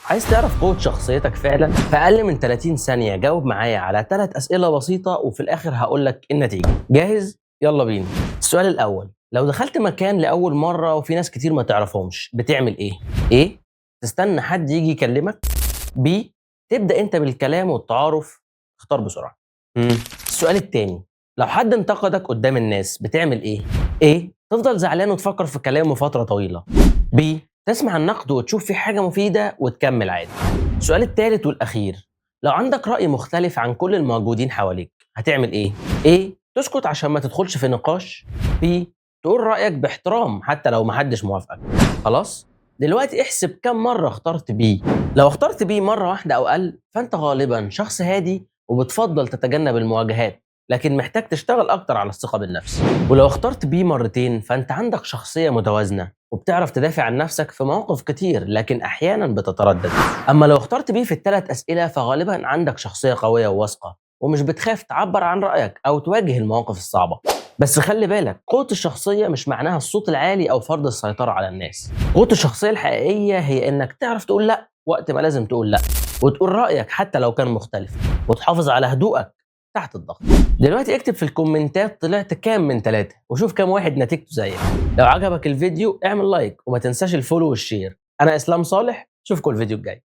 عايز تعرف قوة شخصيتك فعلا؟ في أقل من 30 ثانية جاوب معايا على 3 أسئلة بسيطة وفي الآخر هقول لك النتيجة. جاهز؟ يلا بينا. السؤال الأول، لو دخلت مكان لأول مرة وفي ناس كتير ما تعرفهمش بتعمل إيه؟ A. تستنى حد يجي يكلمك. B. تبدأ أنت بالكلام والتعارف. اختار بسرعة. مم. السؤال التاني، لو حد انتقدك قدام الناس بتعمل إيه؟ A. تفضل زعلان وتفكر في كلامه فترة طويلة. B. تسمع النقد وتشوف فيه حاجة مفيدة وتكمل عادي. السؤال الثالث والأخير، لو عندك رأي مختلف عن كل الموجودين حواليك هتعمل إيه؟ A. تسكت عشان ما تدخلش في نقاش. B. تقول رأيك باحترام حتى لو محدش موافقك. خلاص؟ دلوقتي احسب كم مرة اخترت B. لو اخترت B مرة واحدة أو أقل فأنت غالبا شخص هادي وبتفضل تتجنب المواجهات، لكن محتاج تشتغل أكتر على الثقة بالنفس. ولو اخترت بي مرتين فأنت عندك شخصية متوازنة وبتعرف تدافع عن نفسك في مواقف كتير لكن أحيانا بتتردد. أما لو اخترت بي في الثلاث أسئلة فغالبا عندك شخصية قوية وواثقة ومش بتخاف تعبر عن رأيك أو تواجه المواقف الصعبة. بس خلي بالك، قوة الشخصية مش معناها الصوت العالي أو فرض السيطرة على الناس. قوة الشخصية الحقيقية هي إنك تعرف تقول لأ وقت ما لازم تقول لأ، وتقول رأيك حتى لو كان مختلف، وتحافظ على هدوءك تحت الضغط. دلوقتي اكتب في الكومنتات طلعت كام من 3 وشوف كام واحد نتيجته زيك. لو عجبك الفيديو اعمل لايك وما تنساش الفولو والشير. انا اسلام صالح، اشوفكم الفيديو الجاي.